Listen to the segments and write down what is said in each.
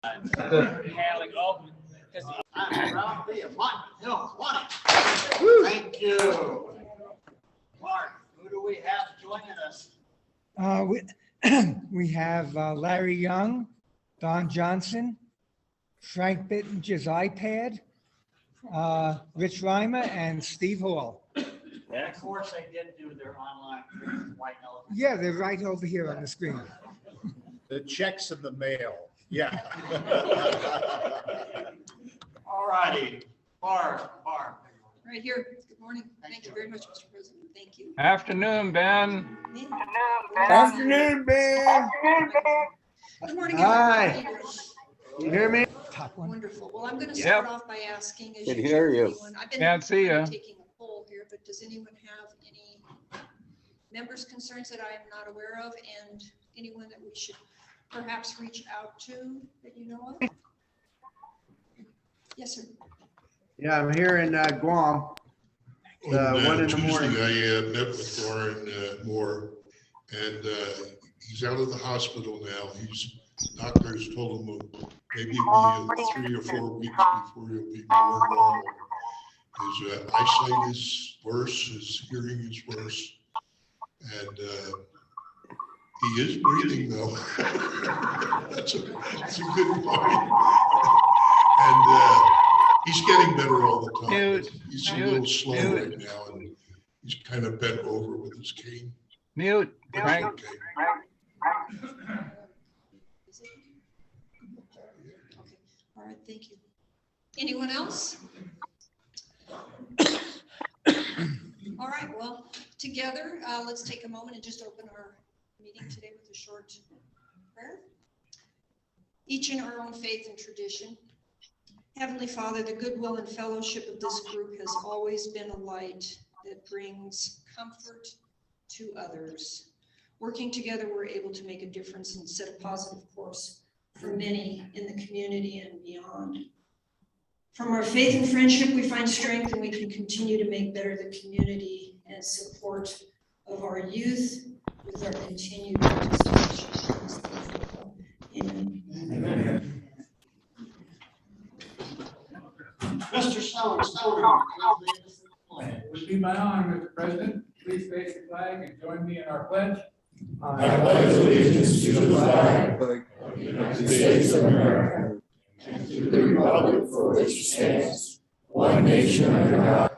handling open. I'm proud to be a Martin Hill 20. Thank you. Mark, who do we have joining us? We have Larry Young, Don Johnson, Frank Bittinger's iPad, Rich Reimer, and Steve Hall. And of course, they did do their online white elephant. Yeah, they're right over here on the screen. The checks in the mail, yeah. All righty, Barb. Right here. Good morning. Thank you very much, Mr. President. Thank you. Afternoon, Ben. Afternoon, Ben. Good morning. Hi. everybody. You hear me? Top one. Wonderful. Well, I'm going to Yep. start off by asking. As Can usual, hear you. anyone- I've been Can't see ya. taking a poll here, but does anyone have any members' concerns that I am not aware of, and anyone that we should perhaps reach out to that you know of? Yes, sir. Yeah, I'm here in Guam. On 1 in the morning. Tuesday, I met with Warren Moore, and he's out of the hospital now. Doctors told him maybe it'll be 3 or 4 weeks before he'll be more normal. His eyesight is worse, his hearing is worse, and he is breathing though. That's a good point. And he's getting better all the time. Mute, He's a mute, little slow mute. right now, and he's kind of bent over with his cane. Mute, But Frank. he's okay. Is it? Okay. All right. Thank you. Anyone else? All right. Well, together, let's take a moment and just open our meeting today with a short prayer. Each in our own faith and tradition. Heavenly Father, the goodwill and fellowship of this group has always been a light that brings comfort to others. Working together, we're able to make a difference and set a positive course for many in the community and beyond. From our faith and friendship, we find strength, and we can continue to make better the community and support of our youth with our continued participation. Amen. Amen. Mr. Stone. It would be my honor, Mr. President. Please face the flag and join me in our pledge. I pledge allegiance to the flag of the United States of America and to the republic for which it stands, one nation under God,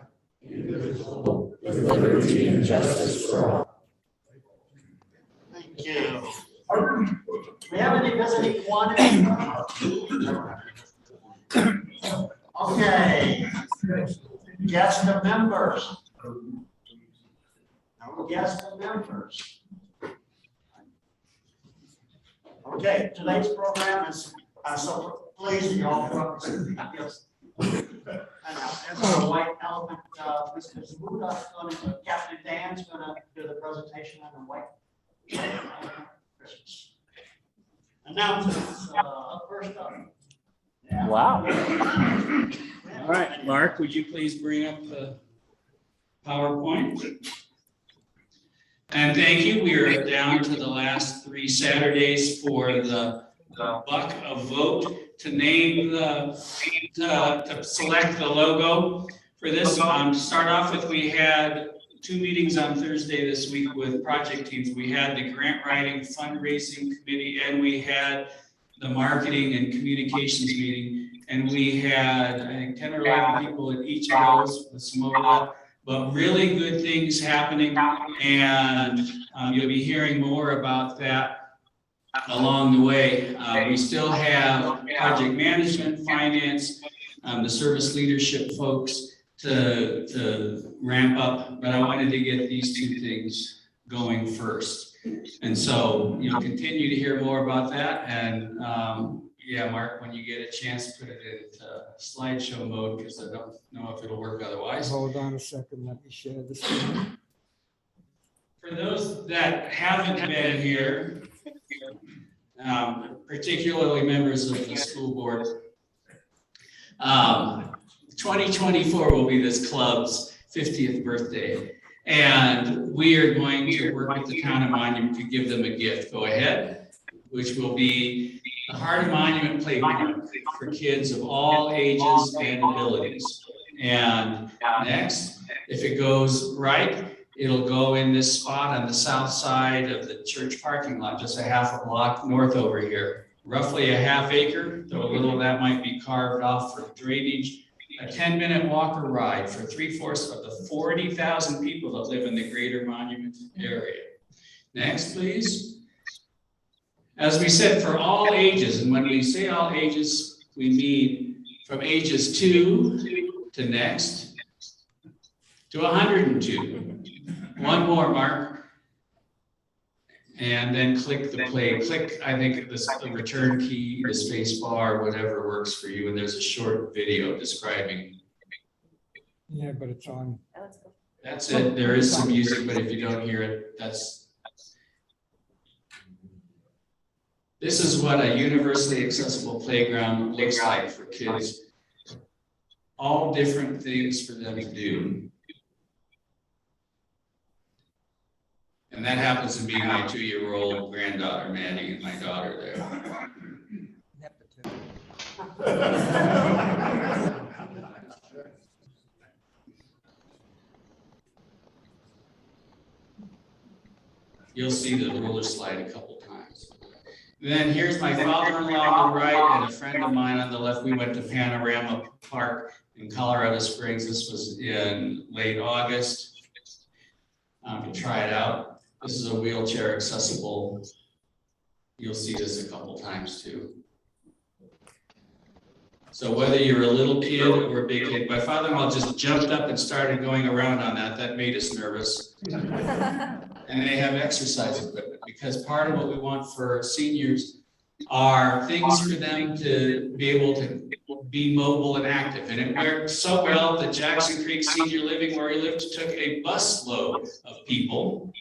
indivisible, with liberty and justice for all. Thank you. Do we have any visiting one? Okay. Guest of members. No guest of members. Okay, today's program is, so please, you all. Yes. And our white elephant, Mr. Zabuda, Captain Dan's gonna do the presentation on the white elephant Christmas. Announcements, first up. Yeah. Wow. All right, Mark, would you please bring up the PowerPoint? And thank you. We are down to the last 3 Saturdays for the buck of vote to name to select the logo for this. To start off with, we had 2 meetings on Thursday this week with project teams. We had the grant writing fundraising committee, and we had the marketing and communications meeting. And we had, I think, 10 or 11 people at each of those with some overlap, but really good things happening. And you'll be hearing more about that along the way. We still have project management, finance, the service leadership folks to ramp up, but I wanted to get these 2 things going first. And so you'll continue to hear more about that. And yeah, Mark, when you get a chance, put it into slideshow mode, because I don't know if it'll work otherwise. Hold on a second, let me share this screen. For those that haven't been here, particularly members of the school board, 2024 will be this club's 50th birthday. And we are going to work with the town of Monument to give them a gift. Go ahead, which will be the Harding Monument Playground for kids of all ages and abilities. And next, if it goes right, it'll go in this spot on the south side of the church parking lot, just a half a block north over here. Roughly a half acre, though a little of that might be carved off for drainage. A 10-minute walk or ride for 3/4 of the 40,000 people that live in the greater Monument area. Next, please. As we said, for all ages, and when we say all ages, we mean from ages 2 to next to 102. One more, Mark. And then click the play. Click, I think, the return key, the space bar, whatever works for you. And there's a short video describing. Yeah, but it's on. That's it. There is some music, but if you don't hear it, that's. This is what a universally accessible playground looks like for kids. All different things for them to do. And that happens to be my 2-year-old granddaughter, Maddie, and my daughter there. You'll see the roller slide a couple times. Then here's my father-in-law on the right and a friend of mine on the left. We went to Panorama Park in Colorado Springs. This was in late August to try it out. This is a wheelchair accessible. You'll see this a couple times too. So whether you're a little kid or a big kid, my father-in-law just jumped up and started going around on that. That made us nervous. And they have exercise equipment because part of what we want for seniors are things for them to be able to be mobile and active. And it worked so well that Jackson Creek Senior Living, where he lived, took a bus load of people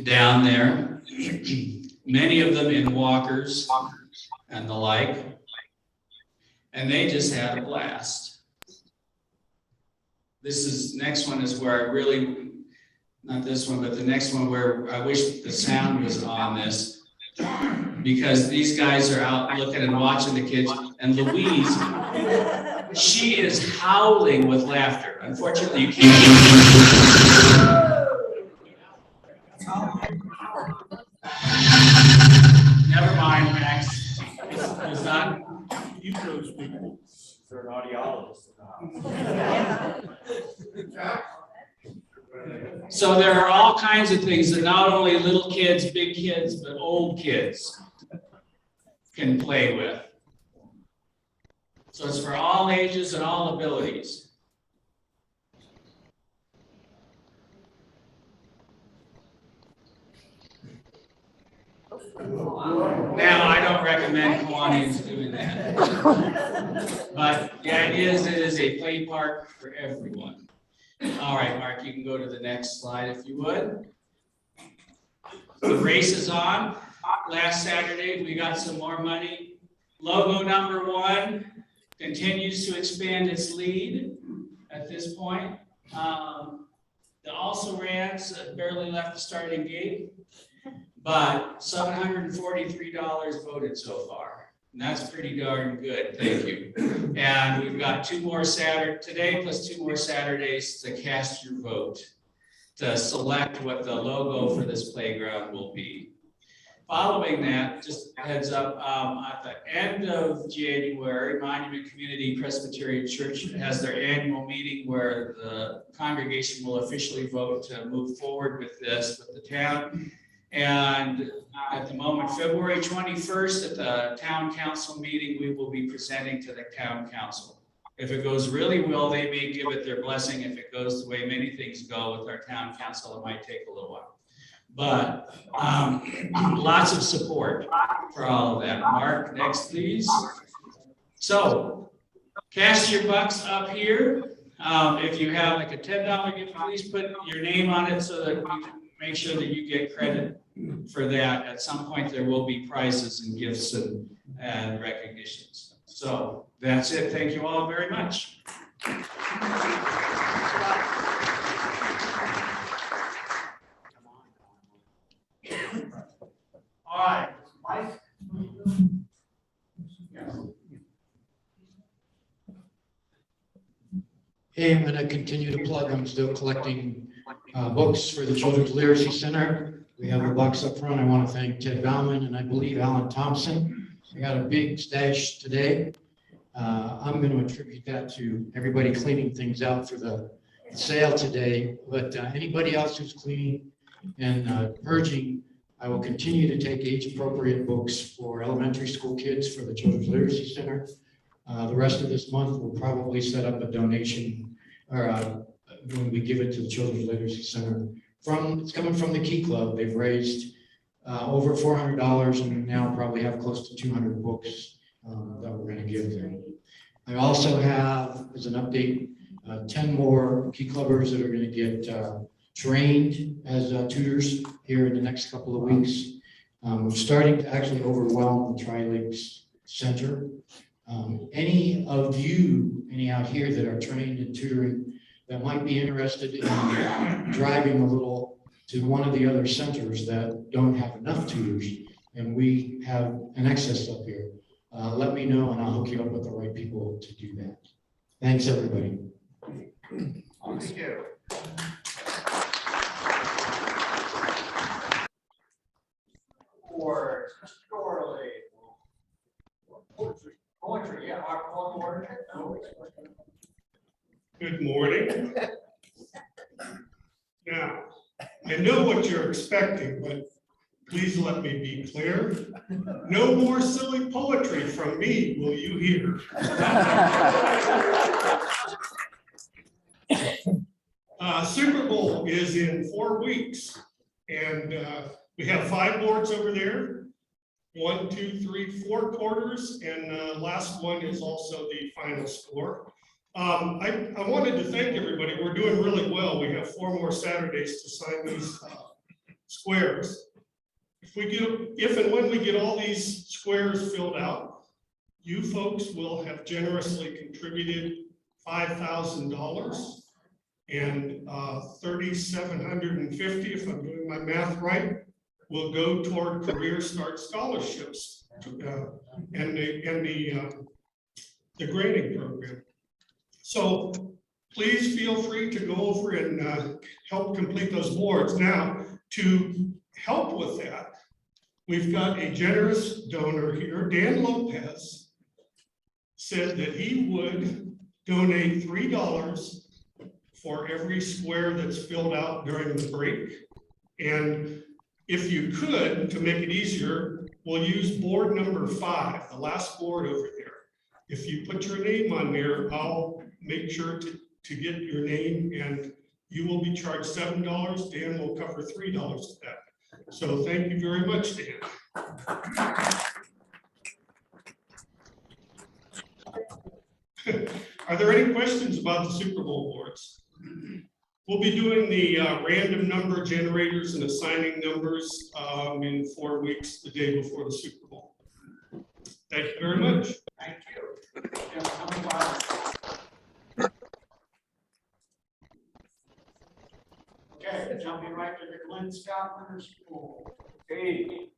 down there, many of them in walkers and the like, and they just had a blast. Next one is where I really, not this one, but the next one where I wish the sound was on this, because these guys are out looking and watching the kids, and Louise, she is howling with laughter. Unfortunately, you can't. Never mind, Max. It's not. You those people. They're an audiologist in the house. So there are all kinds of things that not only little kids, big kids, but old kids can play with. So it's for all ages and all abilities. Now, I don't recommend Kiwanis doing that. But the idea is it is a play park for everyone. All right, Mark, you can go to the next slide if you would. The race is on. Last Saturday, we got some more money. Logo number 1 continues to expand its lead at this point. The also-rans barely left the starting gate, but $743 voted so far. And that's pretty darn good, thank you. And we've got 2 more Saturdays, today plus 2 more Saturdays to cast your vote, to select what the logo for this playground will be. Following that, just a heads up, at the end of January, Monument Community Presbyterian Church has their annual meeting where the congregation will officially vote to move forward with this with the town. And at the moment, February 21st at the town council meeting, we will be presenting to the town council. If it goes really well, they may give it their blessing. If it goes the way many things go with our town council, it might take a little while. But lots of support for all of that. Mark, next please. So cast your bucks up here. If you have like a $10 gift, please put your name on it so that we can make sure that you get credit for that. At some point, there will be prizes and gifts and recognitions. So that's it. Thank you all very much. All right, Mike, Hey, I'm going to continue to plug. I'm still collecting books for the Children's Literacy Center. We have the box up front. I want to thank Ted Bauman and I believe Alan Thompson. I got a big stash today. I'm going to attribute that to everybody cleaning things out for the sale today. But anybody else who's cleaning and purging, I will continue to take age-appropriate books for elementary school kids for the Children's Literacy Center. The rest of this month, we'll probably set up a donation, or when we give it to the Children's Literacy Center. It's coming from the Key Club. They've raised over $400 and now probably have close to 200 books that we're going to give them. I also have, as an update, 10 more Key Clubbers that are going to get trained as tutors here in the next couple of weeks. We're starting to actually overwhelm the Tri-Lakes Center. Any of you, any out here that are trained in tutoring that might be interested in driving a little to one of the other centers that don't have enough tutors, and we have an excess up here, let me know and I'll hook you up with the right people to do that. Thanks, everybody. Thank you. For Dorley. Poetry, yeah, our poetry. Good morning. Now, I know what you're expecting, but please let me be clear. No more silly poetry from me, will you hear? Super Bowl is in 4 weeks, and we have 5 boards over there. 1, 2, 3, 4 quarters, and last one is also the final score. I wanted to thank everybody. We're doing really well. We have 4 more Saturdays to sign these squares. If and when we get all these squares filled out, you folks will have generously contributed $5,000 and $3,750, if I'm doing my math right, will go toward Career Start scholarships and the grading program. So please feel free to go over and help complete those boards. Now, to help with that, we've got a generous donor here. Dan Lopez said that he would donate $3 for every square that's filled out during the break. And if you could, to make it easier, we'll use board number 5, the last board over there. If you put your name on there, I'll make sure to get your name, and you will be charged $7. Dan will cover $3 of that. So thank you very much, Dan. Are there any questions about the Super Bowl boards? We'll be doing the random number generators and assigning numbers in 4 weeks, the day before the Super Bowl. Thank you very much. Thank you. Okay, jumping right to the Glenn Scott Winter School. Hey.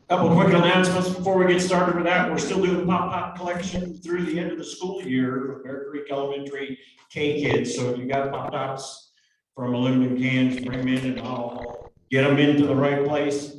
Couple of quick announcements before we get started with that. We're still doing pop collection through the end of the school year for Bear Creek Elementary K kids. So if you got pop tops from aluminum cans, bring them in and I'll get them into the right place.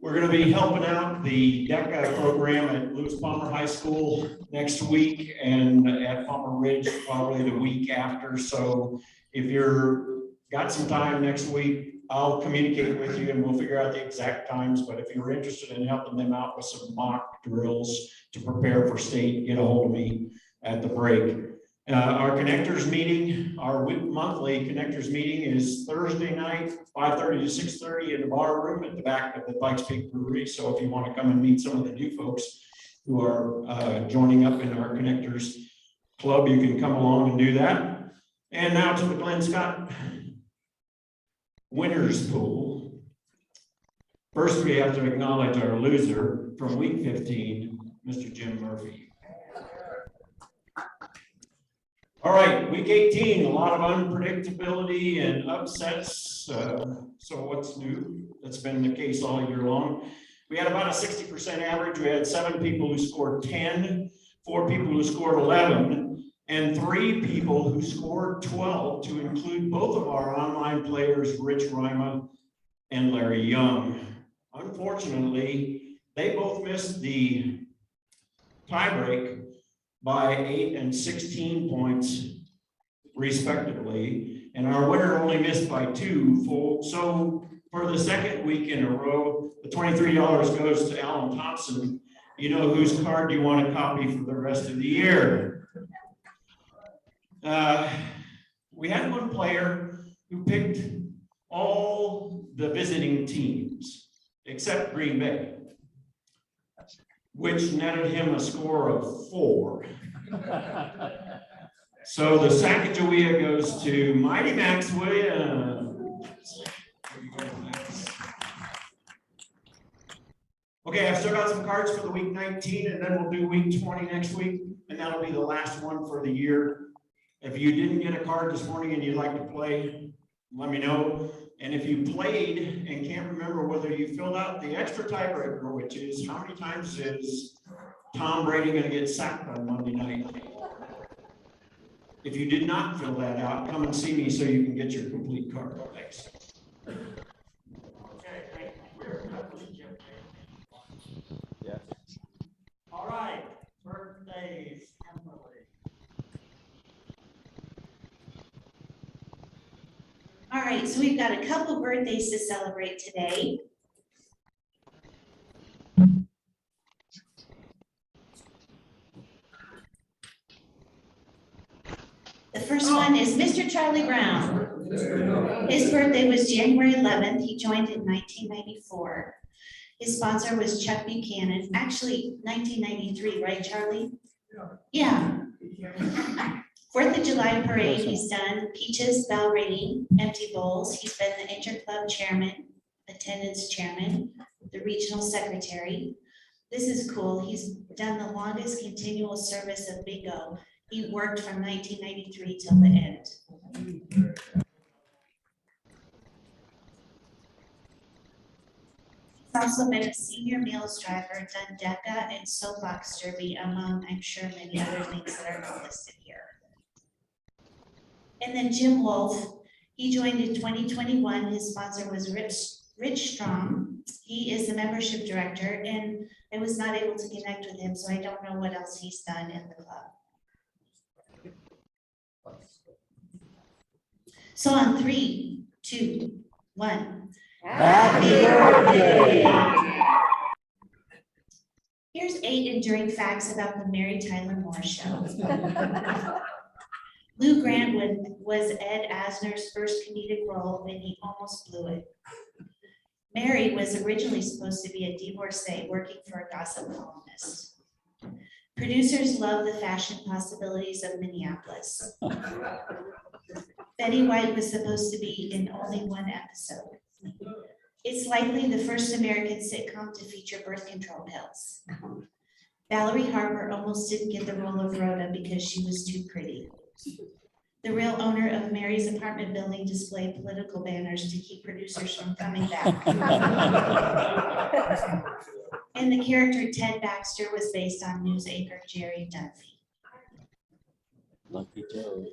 We're going to be helping out the DECA program at Lewis Palmer High School next week and at Palmer Ridge probably the week after. So if you're got some time next week, I'll communicate with you and we'll figure out the exact times. But if you're interested in helping them out with some mock drills to prepare for state, get a hold of me at the break. Our connectors meeting, our monthly connectors meeting is Thursday night, 5:30 to 6:30 in the bar room at the back of the Pikes Peak Brewery. So if you want to come and meet some of the new folks who are joining up in our connectors club, you can come along and do that. And now to the Glenn Scott Winners Pool. First, we have to acknowledge our loser from week 15, Mr. Jim Murphy. All right, week 18, a lot of unpredictability and upsets. So what's new? That's been the case all year long. We had about a 60% average. We had 7 people who scored 10, 4 people who scored 11, and 3 people who scored 12, to include both of our online players, Rich Rima and Larry Young. Unfortunately, they both missed the tiebreak by 8 and 16 points respectively, and our winner only missed by 2. So for the second week in a row, the $23 goes to Alan Thompson. You know whose card you want to copy for the rest of the year. We had one player who picked all the visiting teams except Green Bay, which netted him a score of 4. So the Sacagawea goes to Mighty Max Williams. Okay, I've still got some cards for the week 19, and then we'll do week 20 next week, and that'll be the last one for the year. If you didn't get a card this morning and you'd like to play, let me know. And if you played and can't remember whether you filled out the extra tiebreaker, which is how many times is Tom Brady going to get sacked on Monday night? If you did not fill that out, come and see me so you can get your complete card. Thanks. Yes. All right, birthdays, Emily. All right, so we've got a couple birthdays to celebrate today. The first one is Mr. Charlie Brown. His birthday was January 11th. He joined in 1994. His sponsor was Chuck Buchanan. Actually, 1993, right, Charlie? Yeah. 4th of July parade, he's done peaches, bell ringing, empty bowls. He's been the interclub chairman, attendance chairman, the regional secretary. This is cool. He's done the longest continual service of bingo. He worked from 1993 till the end. He's also been a senior meals driver, done DECA and soapbox derby, among, I'm sure, many other things that are not listed here. And then Jim Wolf, he joined in 2021. His sponsor was Rich Strom. He is the membership director, and I was not able to connect with him, so I don't know what else he's done in the club. So on 3, 2, 1. Happy birthday! Here's 8 enduring facts about the Mary Tyler Moore Show. Lou Grant was Ed Asner's first comedic role, and he almost blew it. Mary was originally supposed to be a divorcee working for a gossip columnist. Producers love the fashion possibilities of Minneapolis. Betty White was supposed to be in only 1 episode. It's likely the first American sitcom to feature birth control pills. Valerie Harper almost didn't get the role of Rhoda because she was too pretty. The real owner of Mary's apartment building displayed political banners to keep producers from coming back. And the character Ted Baxter was based on news anchor Jerry Dunphy. Lucky Joe.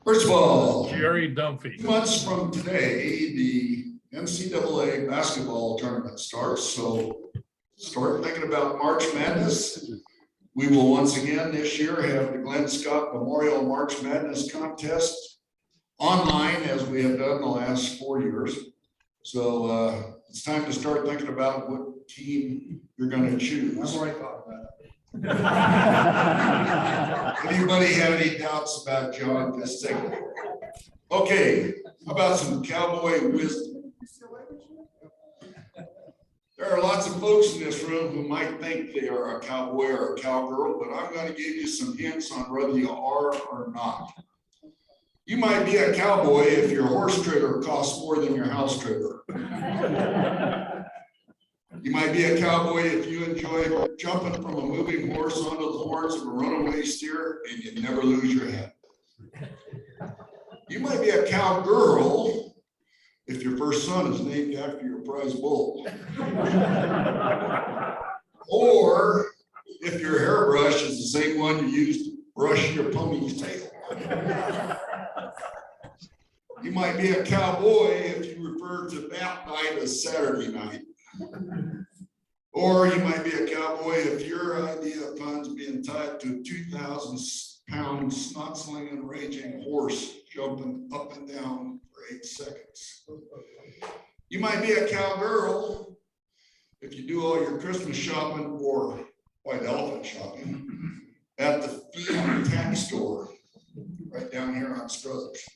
First of all, Jerry Dunphy. 2 months from today, the NCAA basketball tournament starts. So start thinking about March Madness. We will once again this year have the Glenn Scott Memorial March Madness contest online, as we have done the last 4 years. So it's time to start thinking about what team you're going to choose. I've already thought about it. Anybody have any doubts about John this second? Okay, how about some cowboy wisdom? There are lots of folks in this room who might think they are a cowboy or a cowgirl, but I'm going to give you some hints on whether you are or not. You might be a cowboy if your horse trailer costs more than your house trailer. You might be a cowboy if you enjoy jumping from a moving horse onto the horns of a runaway steer and you never lose your head. You might be a cowgirl if your first son is named after your prize bull. Or if your hairbrush is the same one you used to brush your pony's tail. You might be a cowboy if you refer to that night as Saturday night. Or you might be a cowboy if your idea of fun's being tied to a 2,000-pound snot-slinging raging horse jumping up and down for 8 seconds. You might be a cowgirl if you do all your Christmas shopping or white elephant shopping at the feed and tack store right down here on Struthers.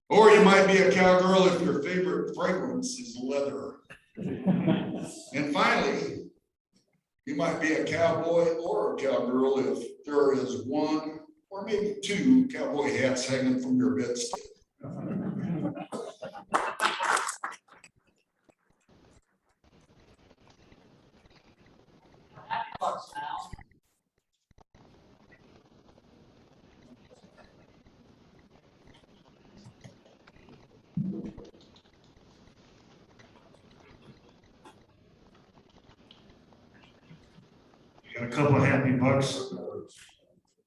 Or you might be a cowgirl if your favorite fragrance is leather. And finally, you might be a cowboy or a cowgirl if there is one or maybe 2 cowboy hats hanging from your bedstick. Got a couple of happy bucks.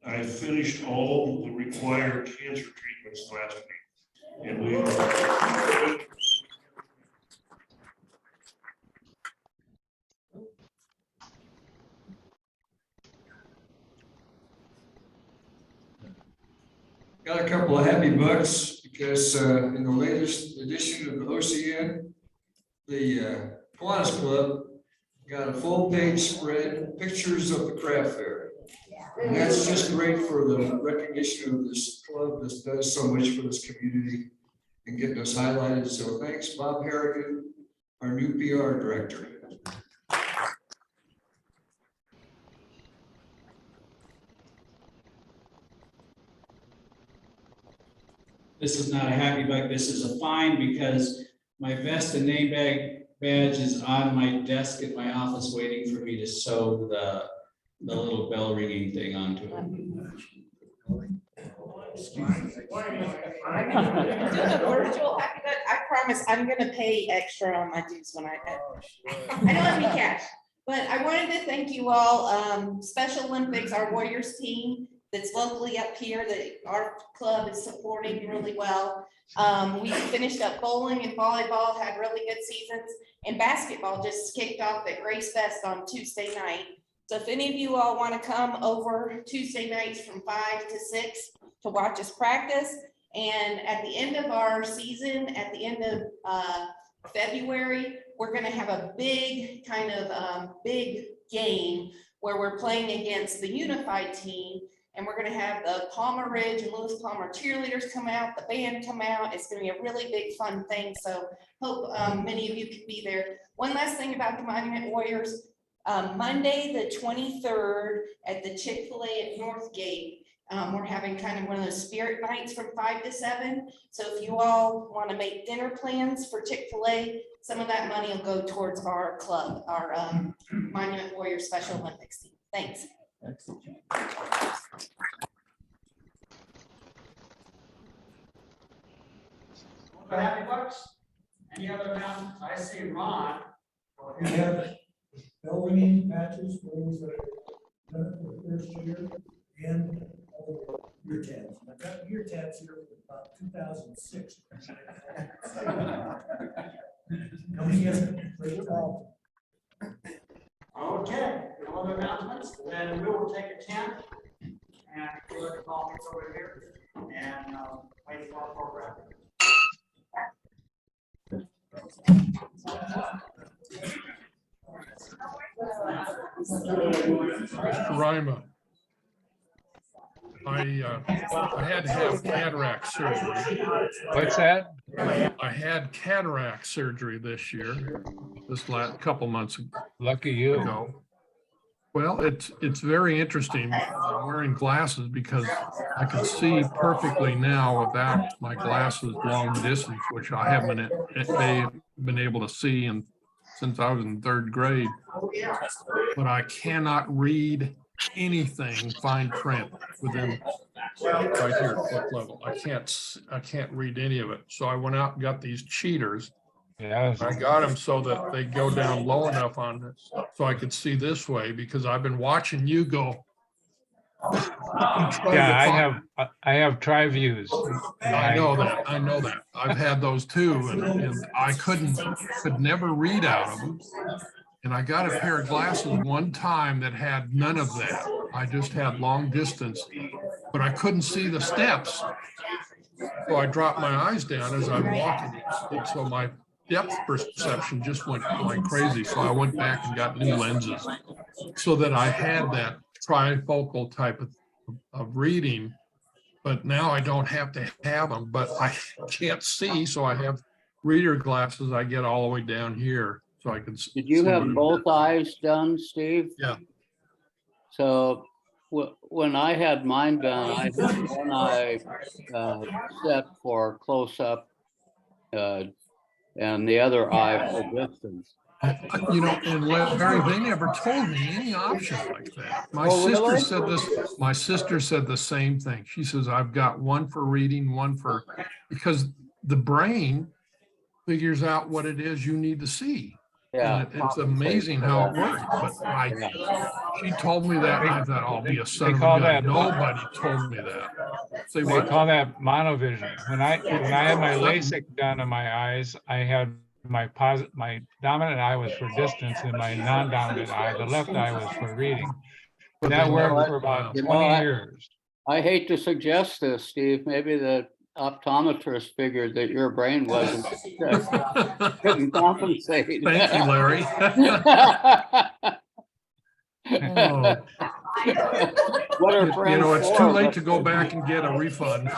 I finished all the required cancer treatments last week. And we are. Got a couple of happy bucks because in the latest edition of the OCN, the Kiwanis Club got a full page spread, pictures of the craft fair. And that's just great for the recognition of this club that does so much for this community and getting us highlighted. So thanks, Bob Harrigan, our new PR director. This is not a happy buck, this is a fine because my vest and name badge is on my desk at my office waiting for me to sew the little bell ringing thing onto it. Virtual happy buck. I promise I'm gonna pay extra on my dues when I don't have any cash. But I wanted to thank you all, Special Olympics, our Warriors team that's locally up here that our club is supporting really well. We finished up bowling and volleyball, had really good seasons, and basketball just kicked off at Grace Fest on Tuesday night. So if any of you all want to come over Tuesday nights from 5 to 6 to watch us practice, and at the end of our season, at the end of February, we're going to have a big kind of big game where we're playing against the unified team. And we're going to have the Palmer Ridge and Lewis Palmer cheerleaders come out, the band come out. It's going to be a really big fun thing. So hope many of you can be there. One last thing about the Monument Warriors. Monday, the 23rd at the Chick-fil-A at Northgate. We're having kind of one of those spirit nights from 5 to 7. So if you all want to make dinner plans for Chick-fil-A, some of that money will go towards our club, our Monument Warriors Special Olympics team. Thanks. Happy bucks? Any other announcements? I see Ron. We have bell ringing matches for those that are done it for the first year and all the year tabs. I've got year tabs here for about 2006. Coming in, great job. Okay, no other announcements? Then we will take a 10 and we'll let the colleagues over here and wait for our program. Mr. Rima, I had to have cataract surgery. What's that? I had cataract surgery this year, this last couple months ago. Lucky you. Well, it's very interesting. I'm wearing glasses because I can see perfectly now without my glasses long distance, which I haven't been able to see in since I was in 3rd grade, but I cannot read anything fine print within right here at foot level. I can't read any of it. So I went out and got these cheaters. Yeah. I got them so that they go down low enough on this, so I could see this way, because I've been watching you go. Yeah, I have TriViews. I know that. I've had those too, and I could never read out of them. And I got a pair of glasses one time that had none of that. I just had long distance, but I couldn't see the steps. So I dropped my eyes down as I'm walking. So my depth perception just went crazy. So I went back and got new lenses so that I had that trifocal type of reading. But now I don't have to have them, but I can't see. So I have reader glasses. I get all the way down here so I can see. Did you have both eyes done, Steve? Yeah. So when I had mine done, I had one eye set for close up and the other eye for distance. You know, and Larry, they never told me any option like that. My Oh, sister really? said this, my sister said the same thing. She says, I've got one for reading, one for, because the brain figures out what it is you need to see. Yeah. And it's amazing how it works, but she told me that, and I thought, I'll be a son of a call gun. that- Nobody told me that. Say They what? call that monovision. When I had my LASIK done on my eyes, I had my dominant eye was for distance, and my non-dominant eye, the left eye, was for reading. And that worked for about 20 years. I hate to suggest this, Steve. Maybe the optometrist figured that your brain wasn't couldn't compensate. Thank you, Larry. Oh. What are You friends know, it's for? too late to go back and get a refund,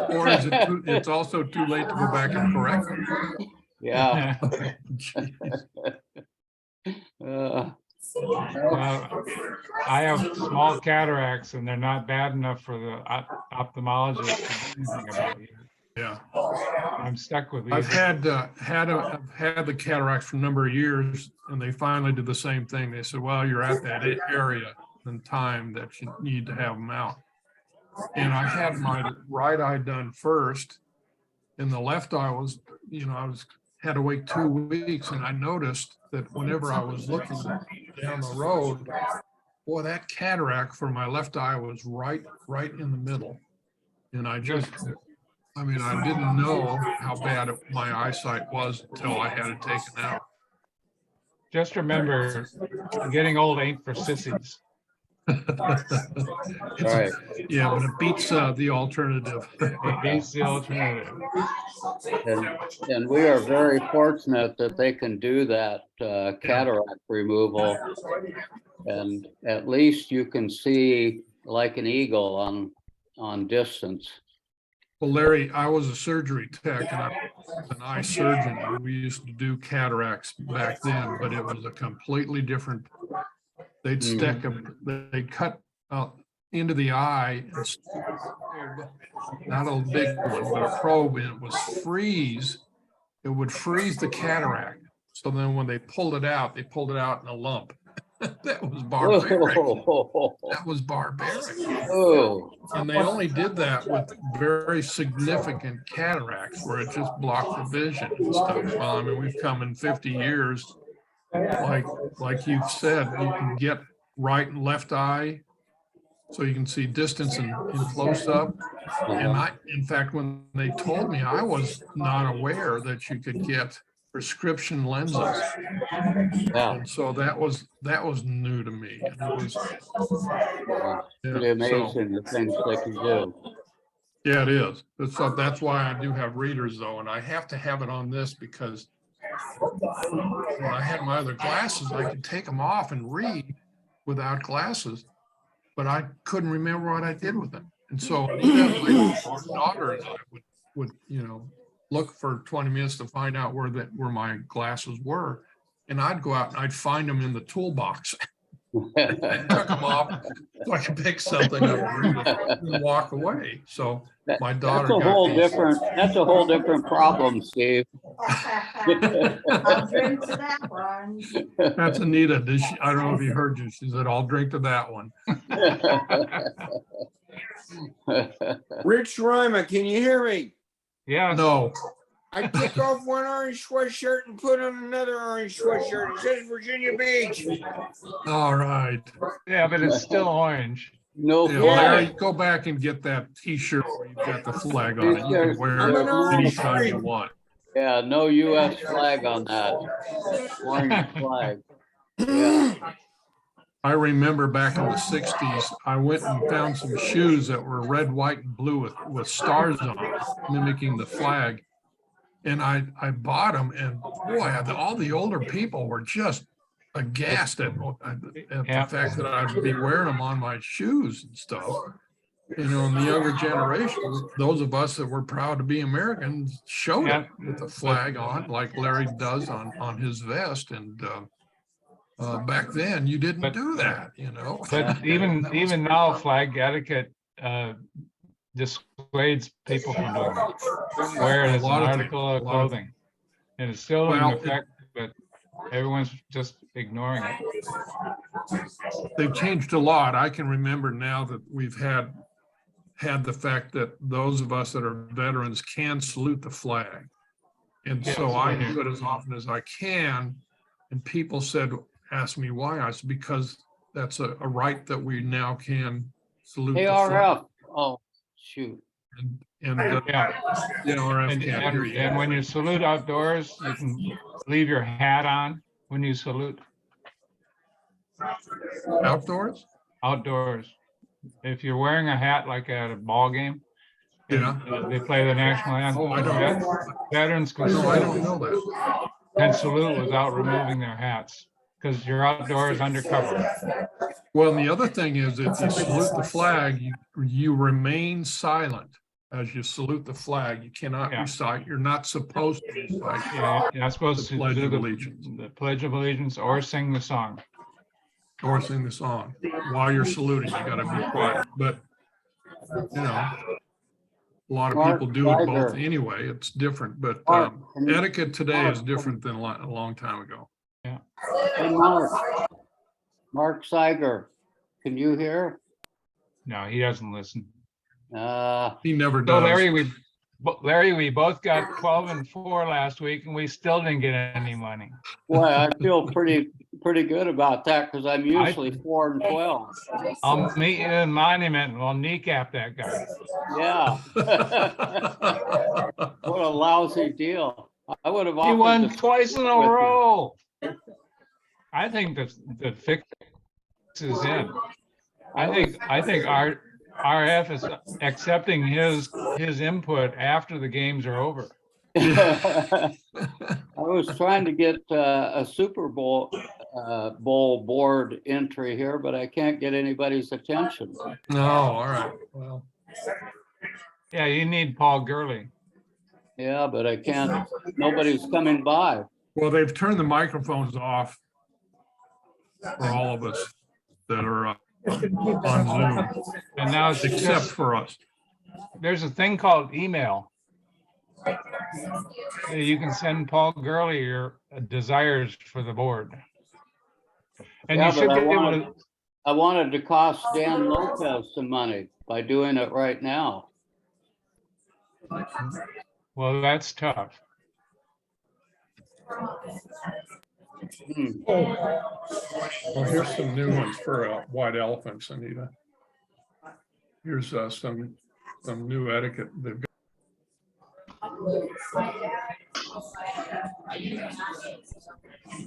or is it it's also too late to go back and correct it? Yeah. I have small cataracts, and they're not bad enough for the ophthalmologist to do anything about it. Yeah. I'm stuck with these. I've had the cataracts for a number of years, and they finally did the same thing. They said, well, you're at that area and time that you need to have them out. And I had my right eye done first, and the left eye was, you know, had to wait 2 weeks, and I noticed that whenever I was looking down the road, boy, that cataract for my left eye was right in the middle. And I didn't know how bad my eyesight was until I had it taken out. Just remember, getting old ain't for sissies. Right. Yeah, but it beats the alternative. It beats the alternative. And we are very fortunate that they can do that cataract removal. And at least you can see like an eagle on distance. Well, Larry, I was a surgery tech and I was an eye surgeon. And we used to do cataracts back then, but it was a completely different. They'd they'd cut into the eye, not a big one, but a probe, and it was freeze. It would freeze the cataract. So then when they pulled it out in a lump. That was barbaric. That was barbaric. Oh. And they only did that with very significant cataracts where it just blocked the vision and stuff. Well, I mean, we've come in 50 years, like you've said, you can get right and left eye, so you can see distance and close up. And in fact, when they told me, I was not aware that you could get prescription lenses. Yeah. And so that was new to me. And it was pretty amazing the things they can do. Yeah, it is. That's why I do have readers though, and I have to have it on this because when I had my other glasses, I could take them off and read without glasses, but I couldn't remember what I did with them. And so my daughter and I would look for 20 minutes to find out where my glasses were. And I'd go out and I'd find them in the toolbox. Took them off so I could pick something up and read it and walk away. So my daughter. That's a whole different problem, Steve. I'll drink to that one. That's Anita. I don't know if you heard you. She said, I'll drink to that one. Rich Reimer, can you hear me? Yeah. No. I took off one orange sweatshirt and put on another orange sweatshirt. It says Virginia Beach. All right. Yeah, but it's still orange. No. Yeah, Larry, go back and get that T-shirt where you've got the flag on it. You can wear it anytime you want. Yeah, no US flag on that. Orange flag. Yeah. I remember back in the 60s, I went and found some shoes that were red, white, and blue with stars on them, mimicking the flag. And I bought them, and boy, all the older people were just aghast at the fact that I'd be wearing them on my shoes and stuff. You know, in the younger generation, those of us that were proud to be Americans showed it with the flag on, like Larry does on his vest. And back then, you didn't do that, you know. But even now, flag etiquette dissuades people from doing it. Wear it as an article of clothing. And it's still in effect, but everyone's just ignoring it. They've changed a lot. I can remember now that we've had the fact that those of us that are veterans can salute the flag. And so I do it as often as I can. And people asked me why. I said, because that's a right that we now can salute the flag. ARF. Oh, shoot. And when you salute outdoors, you can leave your hat on when you salute. Outdoors? Outdoors. If you're wearing a hat like at a ball game, they play the national anthem. Veterans can salute without removing their hats because you're outdoors undercover. Well, and the other thing is, if you salute the flag, you remain silent as you salute the flag. You cannot recite. You're not supposed to recite. You're not supposed to Pledge do of Allegiance. the Pledge of Allegiance or sing the song. Or sing the song. While you're saluting, you got to be quiet. But, you know, a lot of people do it both anyway. It's different. But etiquette today is different than a long time ago. Yeah. Hey, Mark Seiger, can you hear? No, he doesn't listen. He never does. So Larry, we both got 12-4 last week, and we still didn't get any money. Boy, I feel pretty good about that because I'm usually 4-12. I'll meet you in Monument and we'll kneecap that guy. Yeah. What a lousy deal. I would have offered. He won twice in a row. I think the fix is in. I think RF is accepting his input after the games are over. I was trying to get a Super Bowl board entry here, but I can't get anybody's attention. No, all right. Well, yeah, you need Paul Gurley. Yeah, but I can't. Nobody's coming by. Well, they've turned the microphones off for all of us that are on Zoom, and now it's except for us. There's a thing called email. You can send Paul Gurley your desires for the board. And yeah, you should but be able to. I wanted to cost Dan Lopez some money by doing it right now. Well, that's tough. Well, here's some new ones for white elephants, Anita. Here's some new etiquette they've got.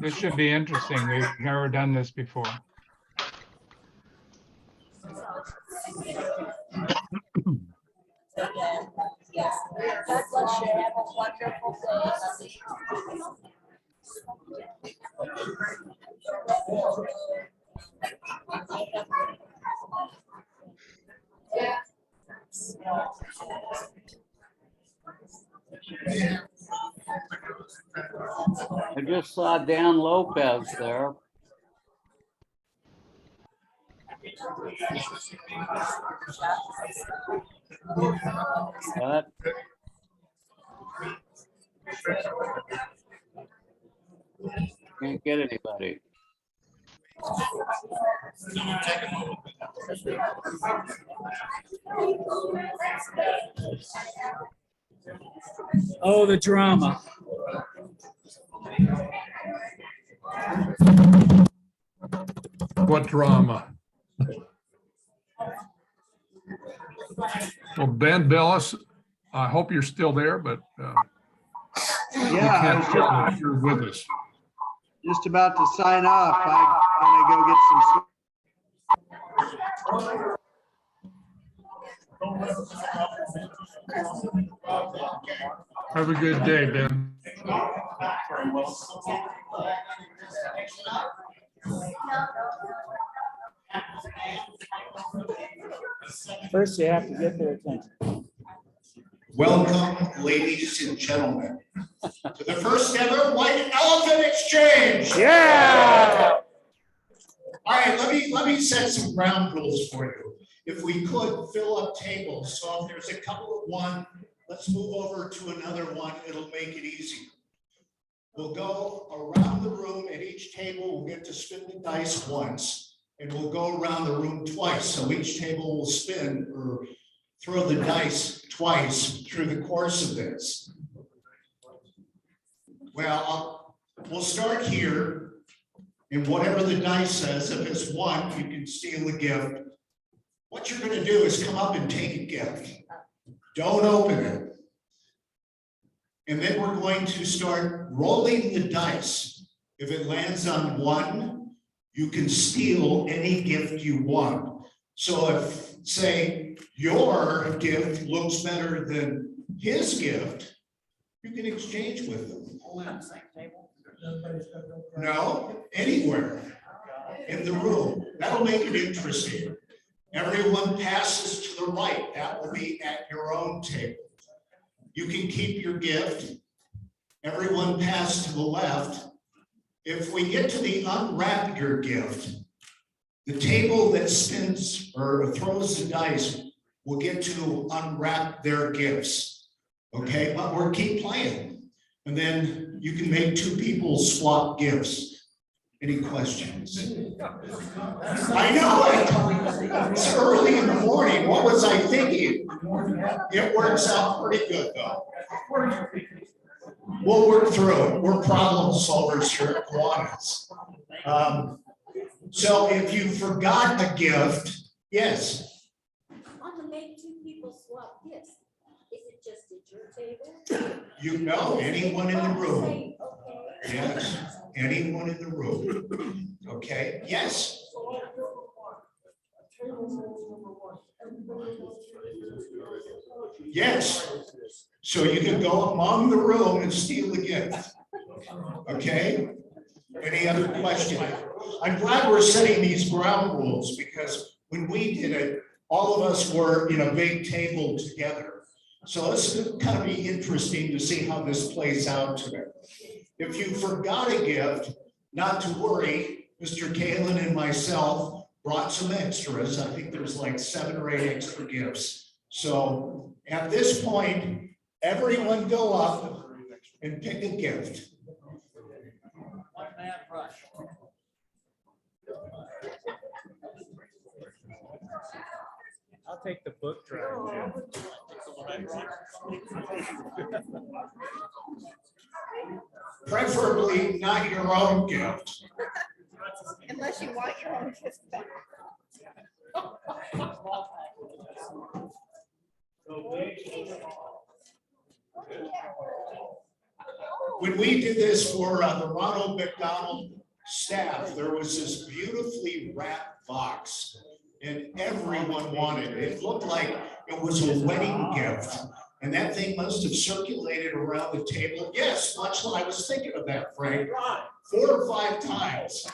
This should be interesting. We've never done this before. Yes. God bless you. Have a wonderful I just saw Dan Lopez there. What? Can't get anybody. Oh, the drama. What drama? Well, Ben Billis, I hope you're still there, but we Yeah, I can't was tell that you're with us. just about to sign off. I'm gonna go get some sleep. Have a good day, Ben. First, you have to get their attention. Welcome, ladies and gentlemen, to the first ever White Elephant Exchange. Yeah. All right, let me set some ground rules for you. If we could fill up tables, so if there's a couple of one, let's move over to another one. It'll make it easier. We'll go around the room at each table. We'll get to spin the dice once, and we'll go around the room twice. So each table will spin or throw the dice twice through the course of this. Well, we'll start here, and whatever the dice says, if it's one, you can steal a gift. What you're going to do is come up and take a gift. Don't open it. And then we're going to start rolling the dice. If it lands on one, you can steal any gift you want. So if, say, your gift looks better than his gift, you can exchange with them. Only on the same table? No, anywhere in the room. That'll make it interesting. Everyone passes to the right. That will be at your own table. You can keep your gift. Everyone pass to the left. If we get to the unwrap your gift, the table that spins or throws the dice will get to unwrap their gifts. Okay, but we'll keep playing. And then you can make two people swap gifts. Any questions? I know it. It's early in the morning. What was I thinking? It works out pretty good though. We'll work through it. We're problem solvers here at Kiwanis. So if you forgot a gift, yes. On the make two people swap gifts, is it just at your table? You know, anyone in the room. Okay. Yes, anyone in the room. Okay, yes. Yes. So you can go among the room and steal the gift. Okay? Any other question? I'm glad we're setting these ground rules because when we did it, all of us were in a big table together. So it's kind of be interesting to see how this plays out today. If you forgot a gift, not to worry, Mr. Kalen and myself brought some extras. I think there's like 7 or 8 extra gifts. So at this point, everyone go up and pick a gift. One man rush. I'll take the book drive. Preferably not your own gift. Unless you want your own gift back. When we did this for the Ronald McDonald staff, there was this beautifully wrapped box and everyone wanted it. It looked like it was a wedding gift. And that thing must have circulated around the table. Yes, much like I was thinking of that, Frank, 4 or 5 times.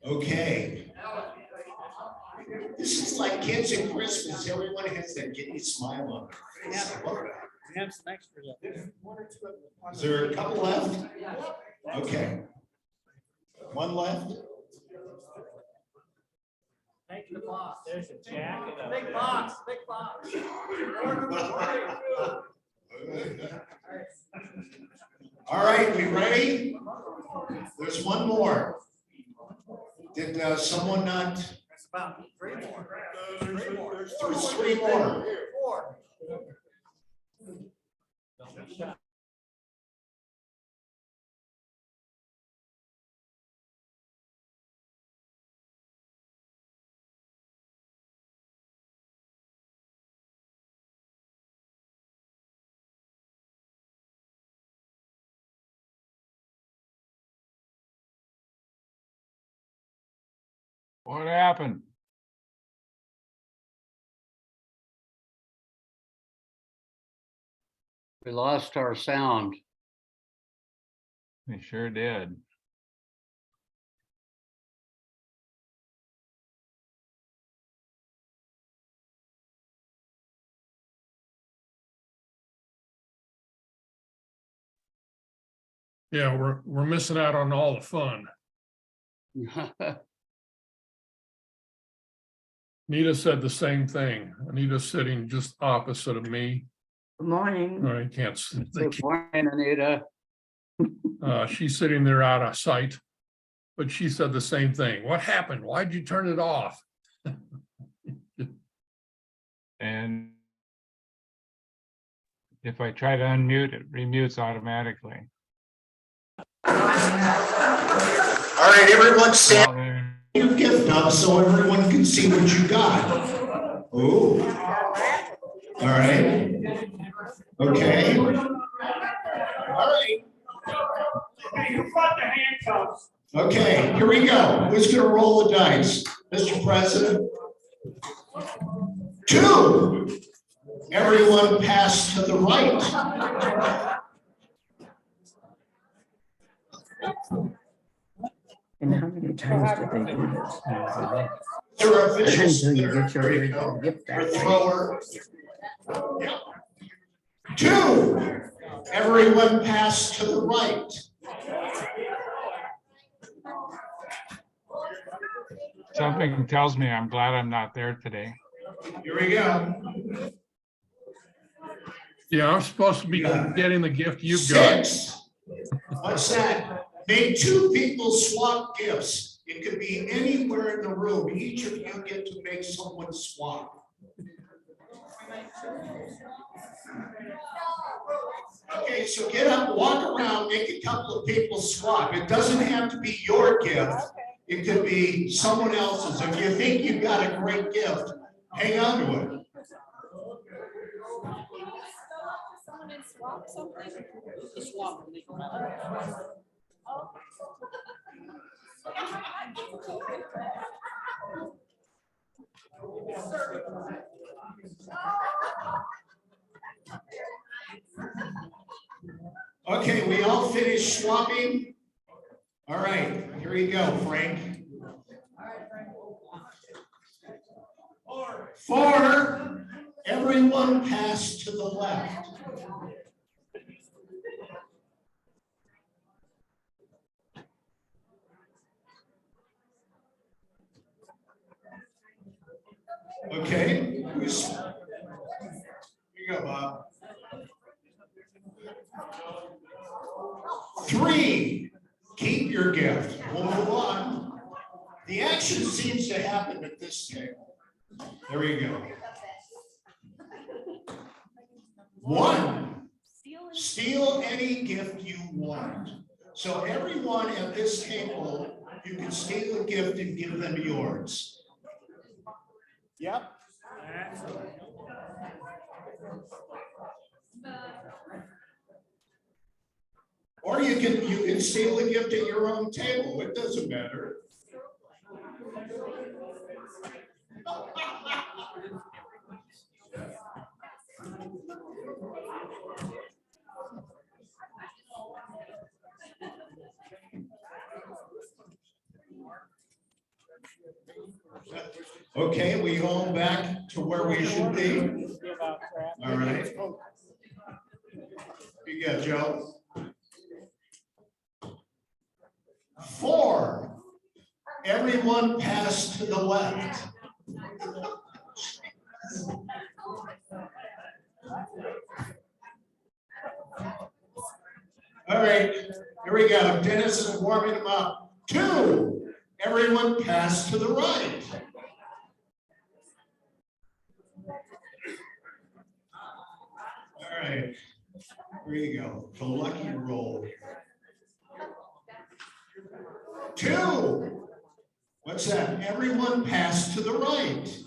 Okay. This is like kids at Christmas. Everyone has that giddy smile on their face. I love that. We have some extras up there. Is there a couple left? Okay. One left? Take the box. There's a jacket. Big box, big box. All right, we ready? There's one more. Did someone not? That's about three more. There's three more. Four. What happened? We lost our sound. We sure did. Yeah, we're missing out on all the fun. Anita said the same thing. Anita's sitting just opposite of me. Good morning. I can't. Good morning, Anita. She's sitting there out of sight, but she said the same thing. What happened? Why'd you turn it off? And if I try to unmute, it remutes automatically. All right, everyone stand your gift up so everyone can see what you got. Ooh. All right. Okay. All right. Okay, here we go. Who's gonna roll the dice? Mr. President? 2. Everyone pass to the right. And how many times did they do this? Your officials. Until you get your gift back. Your thrower. Yep. 2. Everyone pass to the right. Something tells me I'm glad I'm not there today. Here we go. Yeah, I'm supposed to be getting the gift you've got. 6. What's that? Make 2 people swap gifts. It could be anywhere in the room. Each of you get to make someone swap. Okay, so get up, walk around, make a couple of people swap. It doesn't have to be your gift. It could be someone else's. If you think you've got a great gift, hang on to it. Okay, we all finished swapping? All right, here you go, Frank. 4, everyone pass to the left. Okay, here you go, Bob. 3, keep your gift. We'll move on. The action seems to happen at this table. There you go. 1, steal any gift you want. So everyone at this table, you can steal a gift and give them yours. Yep. Or you can steal a gift at your own table. It doesn't matter. Okay, we all back to where we should be. All right. You got Joe. 4, everyone pass to the left. All right, here we go. Dennis is warming them up. 2, everyone pass to the right. All right, here you go. The lucky roll. 2, what's that? Everyone pass to the right.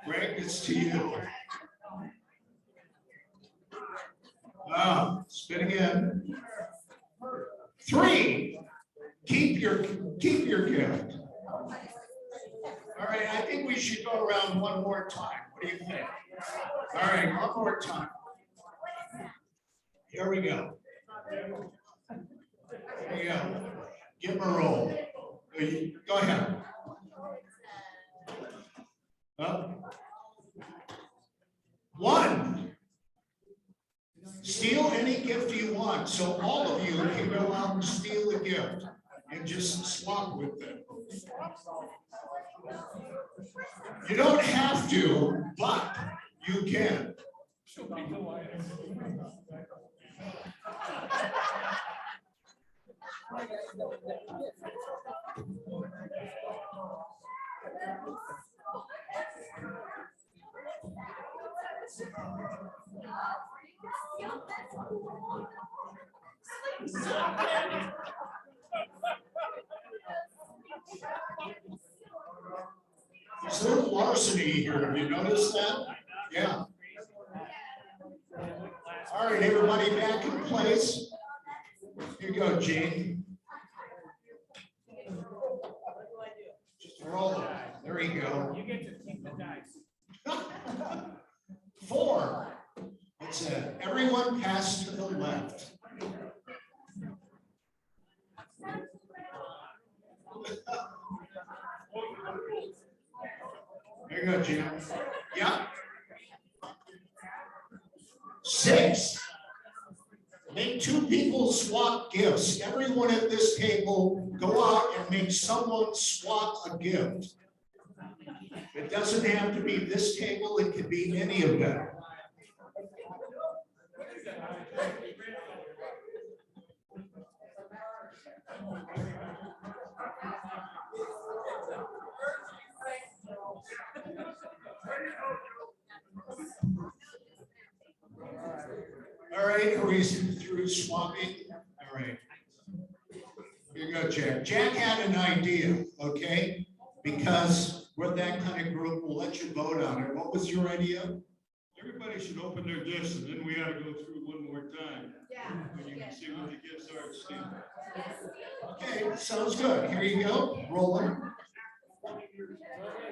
Greg, it's to you. Spin again. 3, keep your gift. All right, I think we should go around one more time. What do you think? All right, one more time. Here we go. Here we go. Give him a roll. Go ahead. Up. 1. Steal any gift you want. So all of you can go out and steal a gift and just swap with them. You don't have to, but you can. There's a little larceny here. Have you noticed that? Yeah. All right, everybody back in place. Here you go, Gene. Just roll it. There you go. You get to keep the dice. 4. What's that? Everyone pass to the left. There you go, Jim. Yeah. 6. Make 2 people swap gifts. Everyone at this table go out and make someone swap a gift. It doesn't have to be this table, it could be any of them. All right, are we through swapping? All right. Here you go, Jack. Jack had an idea, okay? Because we're that kind of group, we'll let you vote on it. What was your idea? Everybody should open their gifts and then we ought to go through one more time. Yeah. When you can see what the gifts are at stake. Okay, sounds good. Here you go. Rolling.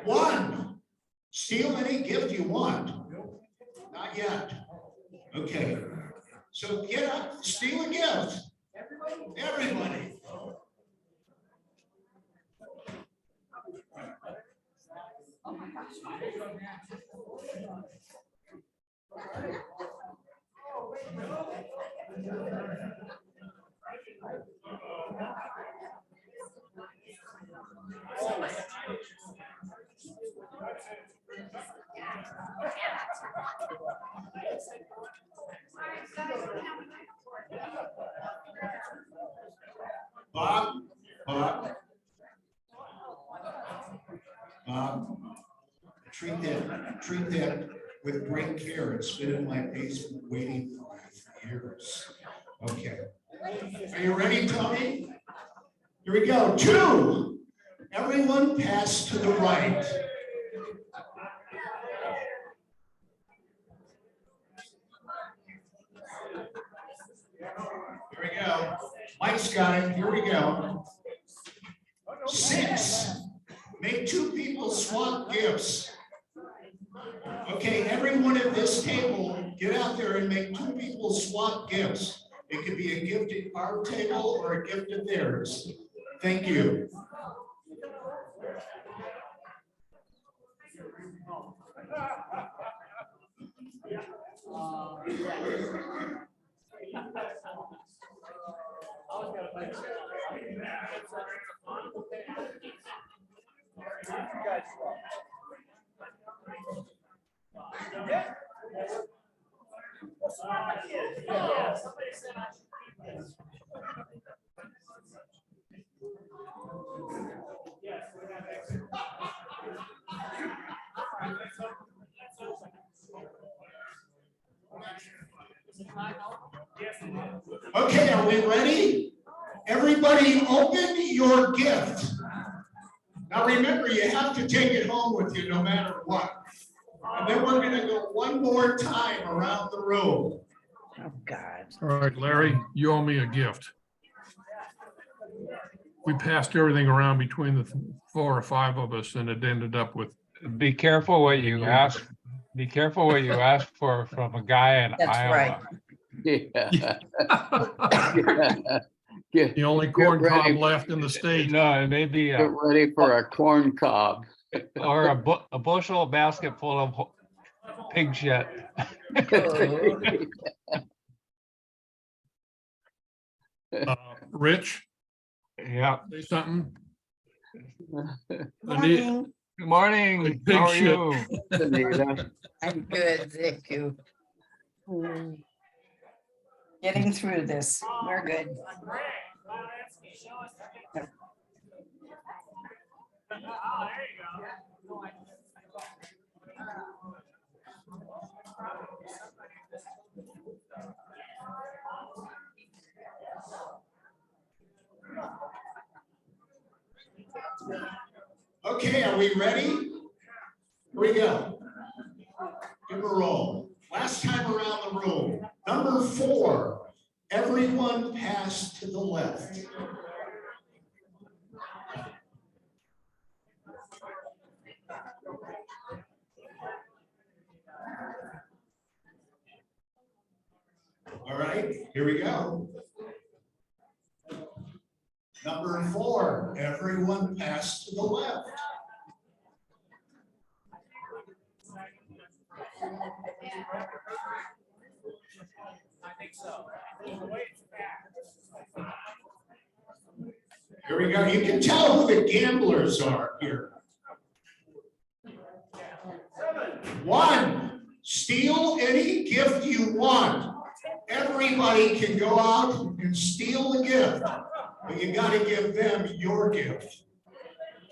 1. Steal any gift you want. Not yet. Okay. So get up, steal a gift. Everybody. Oh my gosh. Bob, treat that with great care. It's been in my basement waiting for me for years. Okay. Are you ready, Tony? Here we go. 2. Everyone pass to the right. Here we go. Mike's got it. Here we go. 6. Make 2 people swap gifts. Okay, everyone at this table, get out there and make 2 people swap gifts. It could be a gift at our table or a gift at theirs. Thank you. Okay, are we ready? Everybody open your gift. Now remember, you have to take it home with you no matter what. And then we're gonna go one more time around the room. Oh, God. All right, Larry, you owe me a gift. We passed everything around between the 4 or 5 of us and it ended up with. Be careful what you ask. Be careful what you ask for from a guy in That's Iowa. right. Yeah. The only corn cob left in the state. No, it may be Get ready for a corn cob. or a bushel basket full of pig shit. Rich, Yeah. say something. Morning. Good morning. Big How are shit. you? Anita. I'm good, thank you. Getting through this, we're good. Okay, are we ready? Here we go. Give a roll. Last time around the room. Number 4, everyone pass to the left. All right, here we go. Number 4, everyone pass to the left. Here we go. You can tell who the gamblers are here. 1, steal any gift you want. Everybody can go out and steal the gift, but you got to give them your gift.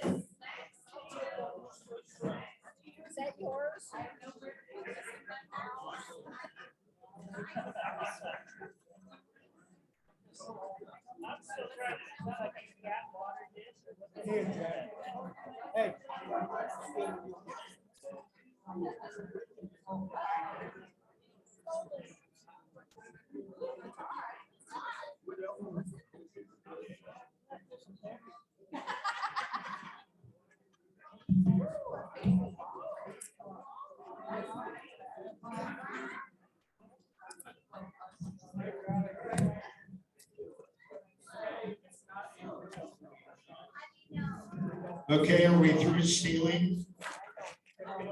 Is that yours? Hey. Okay, are we through stealing?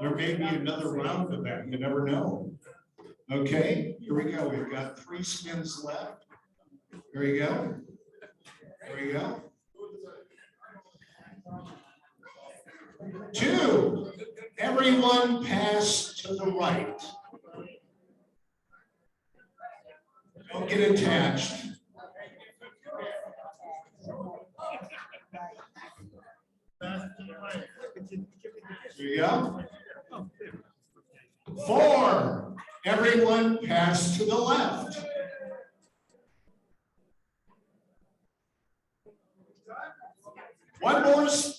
There may be another round of that, you never know. Okay, here we go. We've got 3 spins left. Here we go. Here we go. 2, everyone pass to the right. Don't get attached. Here you go. 4, everyone pass to the left.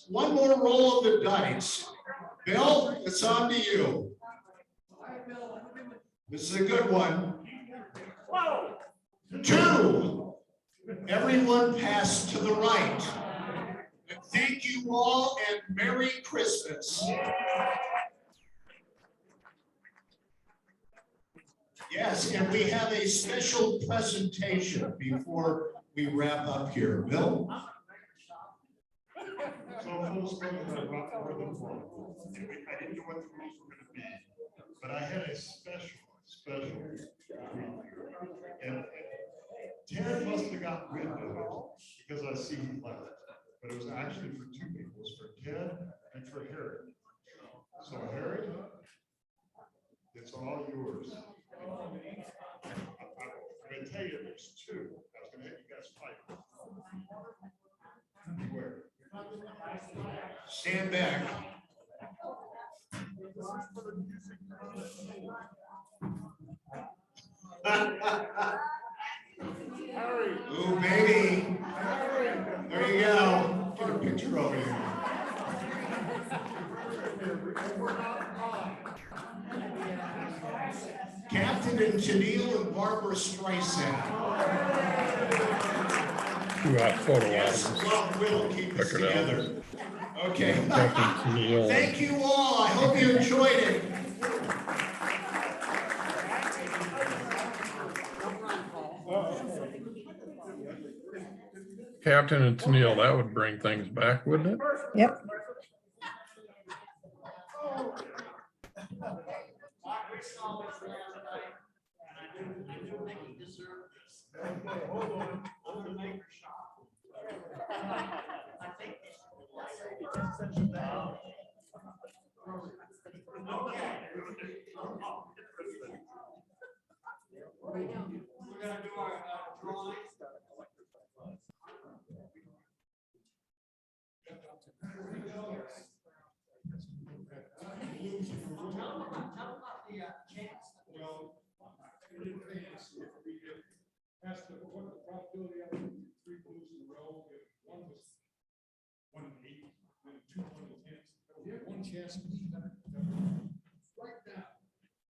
One more roll of the dice. Bill, it's on to you. This is a good one. 2, everyone pass to the right. And thank you all and Merry Christmas. Yes, and we have a special presentation before we wrap up here. Bill? So full disclosure, I brought more than one. I didn't know what the rules were gonna be, but I had a special. And Ted must have got rid of it because I see he left, but it was actually for two people. It was for Ted and for Harry. So Harry, it's all yours. I'm gonna tell you there's two. I was gonna have you guys fight. Where? Stand back. Ooh, baby. There you go. Get a picture over here. Captain and Janelle and Barbara Streisand. You got photo Yes, albums. well, we'll keep this Check it out. together. Okay. Captain Tennille. Thank you all. I hope you enjoyed it. Captain and Tennille, that would bring things back, wouldn't it? Yep. We're gonna do our drawings. Asked what the probability of three blues in a row, if one was 1 in 8, and 2 1 in 10. We have one chance. Right now,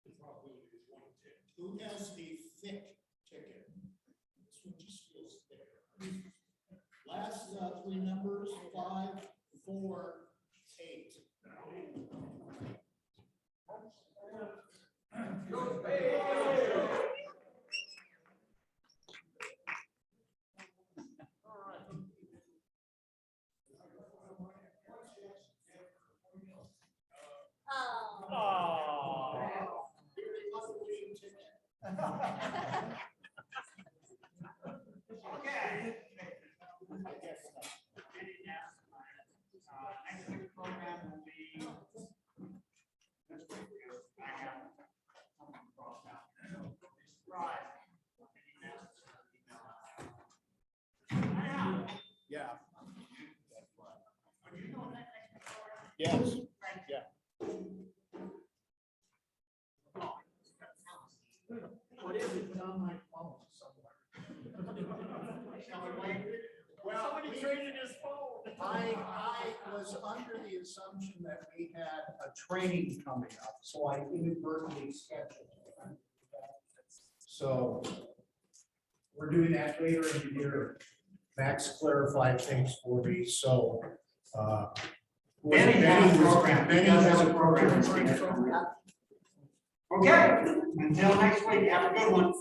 the probability is 1 in 10. Who has the thick ticket? This one just feels thick. Last three numbers, 5, 4, 8. Okay. Next week's program will be. I have something crossed out. Right. Yeah. Yes. Yeah. What is it? It's on my phone somewhere. Well, somebody traded his phone. I was under the assumption that we had a training coming up, so I inadvertently scheduled it. So we're doing that later in the year. Max clarified things for me, so. Benny has a program. Benny has a program. Okay, until next week, have a good one.